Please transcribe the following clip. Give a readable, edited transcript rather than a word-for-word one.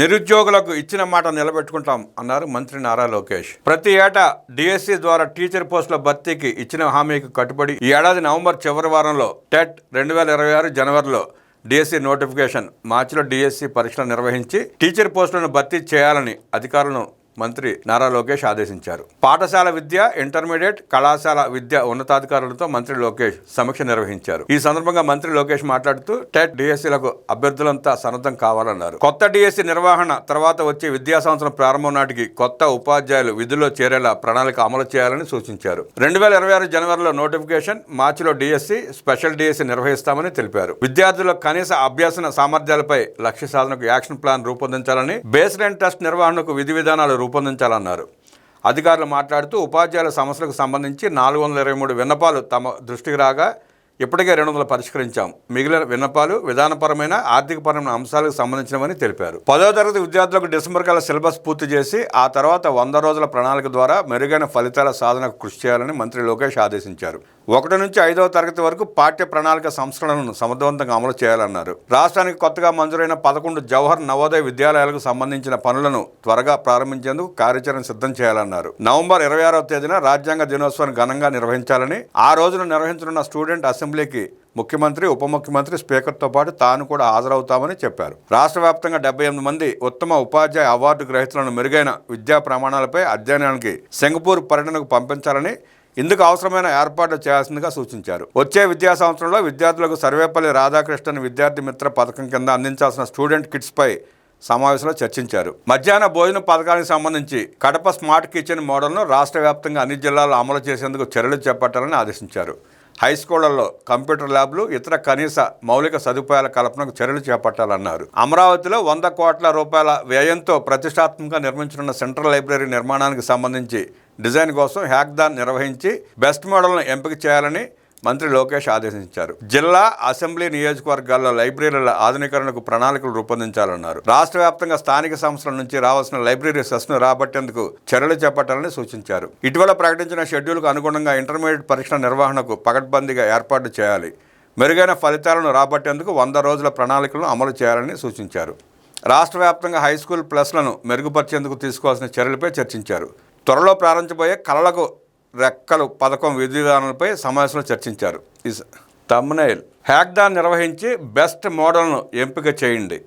నిరుద్యోగులకు ఇచ్చిన మాట నిలబెట్టుకుంటాం అన్నారు మంత్రి నారా లోకేష్. ప్రతి ఏటా డిఎస్సి ద్వారా టీచర్ పోస్టుల భర్తీకి ఇచ్చిన హామీకి కట్టుబడి ఈ ఏడాది నవంబర్ చివరి వారంలో టెట్ 2026 జనవరిలో డిఎస్సి నోటిఫికేషన్, మార్చిలో డిఎస్సి పరీక్షలు నిర్వహించి టీచర్ పోస్టులను భర్తీ చేయాలని అధికారులను మంత్రి నారా లోకేష్ ఆదేశించారు. పాఠశాల విద్య, ఇంటర్మీడియట్, కళాశాల విద్య ఉన్నతాధికారులతో మంత్రి లోకేష్ సమీక్ష నిర్వహించారు. ఈ సందర్భంగా మంత్రి లోకేష్ మాట్లాడుతూ టెట్ డిఎస్సీలకు అభ్యర్థులంతా సన్నద్ధం కావాలన్నారు. కొత్త డిఎస్సి నిర్వహణ తర్వాత వచ్చే విద్యా సంవత్సరం ప్రారంభం నాటికి కొత్త ఉపాధ్యాయులు విధుల్లో చేరేలా ప్రణాళిక అమలు చేయాలని సూచించారు. 2026 జనవరిలో నోటిఫికేషన్, మార్చిలో డిఎస్సి, స్పెషల్ డిఎస్సి నిర్వహిస్తామని తెలిపారు. విద్యార్థుల కనీస అభ్యసన సామర్థ్యాలపై లక్ష్య సాధనకు యాక్షన్ ప్లాన్ రూపొందించాలని, బేస్ లైన్ టెస్ట్ నిర్వహణకు విధి విధానాలు రూపొందించాలన్నారు. అధికారులు మాట్లాడుతూ ఉపాధ్యాయుల సమస్యలకు సంబంధించి 423 విన్నపాలు తమ దృష్టికి రాగా ఇప్పటికే 200 పరిష్కరించాం. మిగిలిన విన్నపాలు విధానపరమైన, ఆర్థికపరమైన అంశాలకు సంబంధించినవని తెలిపారు. 10వ తరగతి విద్యార్థులకు డిసెంబర్ కల్లా సిలబస్ పూర్తి చేసి ఆ తర్వాత 100 రోజుల ప్రణాళిక ద్వారా మెరుగైన ఫలితాల సాధనకు కృషి చేయాలని మంత్రి లోకేష్ ఆదేశించారు. 1 నుంచి 5వ తరగతి వరకు పాఠ్య ప్రణాళిక సంస్కరణను సమర్థవంతంగా అమలు చేయాలన్నారు. రాష్ట్రానికి కొత్తగా మంజూరైన 11 జవహర్ నవోదయ విద్యాలయాలకు సంబంధించిన పనులను త్వరగా ప్రారంభించేందుకు కార్యాచరణ సిద్ధం చేయాలన్నారు. నవంబర్ 26వ తేదీన రాజ్యాంగ దినోత్సవాన్ని ఘనంగా నిర్వహించాలని, ఆ రోజున నిర్వహించనున్న స్టూడెంట్ అసెంబ్లీకి ముఖ్యమంత్రి, ఉప ముఖ్యమంత్రి, స్పీకర్తో పాటు తాను కూడా హాజరవుతామని చెప్పారు. రాష్ట్ర వ్యాప్తంగా 78 మంది ఉత్తమ ఉపాధ్యాయ అవార్డు గ్రహీతలను మెరుగైన విద్యా ప్రమాణాలపై అధ్యయనానికి సింగపూర్ పర్యటనకు పంపించాలని, ఇందుకు అవసరమైన ఏర్పాట్లు చేయాల్సిందిగా సూచించారు. వచ్చే విద్యా సంవత్సరంలో విద్యార్థులకు సర్వేపల్లి రాధాకృష్ణన్ విద్యార్థి మిత్ర పథకం కింద అందించాల్సిన స్టూడెంట్ కిట్స్పై సమావేశంలో చర్చించారు. మధ్యాహ్న భోజన పథకానికి సంబంధించి కడప స్మార్ట్ కిచెన్ మోడల్ను రాష్ట్ర వ్యాప్తంగా అన్ని జిల్లాల్లో అమలు చేసేందుకు చర్యలు చేపట్టాలని ఆదేశించారు. హై స్కూళ్లలో కంప్యూటర్ ల్యాబ్లు, ఇతర కనీస మౌలిక సదుపాయాల కల్పనకు చర్యలు చేపట్టాలన్నారు. అమరావతిలో 100 కోట్ల రూపాయల వ్యయంతో ప్రతిష్టాత్మకంగా నిర్మించనున్న సెంట్రల్ లైబ్రరీ నిర్మాణానికి సంబంధించి డిజైన్ కోసం హ్యాక్థాన్ నిర్వహించి బెస్ట్ మోడల్ను ఎంపిక చేయాలని మంత్రి లోకేష్ ఆదేశించారు. జిల్లా, అసెంబ్లీ నియోజకవర్గాల్లో లైబ్రరీల ఆధునీకరణకు ప్రణాళికలు రూపొందించాలన్నారు. రాష్ట్ర వ్యాప్తంగా స్థానిక సంస్థల నుంచి రావాల్సిన లైబ్రరీ సెస్ను రాబట్టేందుకు చర్యలు చేపట్టాలని సూచించారు. ఇటీవల ప్రకటించిన షెడ్యూల్కు అనుగుణంగా ఇంటర్మీడియట్ పరీక్షల నిర్వహణకు పకడ్బందీగా ఏర్పాటు చేయాలి. మెరుగైన ఫలితాలను రాబట్టేందుకు 100 రోజుల ప్రణాళికలను అమలు చేయాలని సూచించారు. రాష్ట్ర వ్యాప్తంగా హైస్కూల్ ప్లస్లను మెరుగుపరిచేందుకు తీసుకోవాల్సిన చర్యలపై చర్చించారు. త్వరలో ప్రారంభించబోయే కళలకు రెక్కలు పథకం విధి విధానాలపై సమావేశంలో చర్చించారు. థంబ్నెయిల్ హ్యాక్థాన్ నిర్వహించి బెస్ట్ మోడల్ను ఎంపిక చేయండి.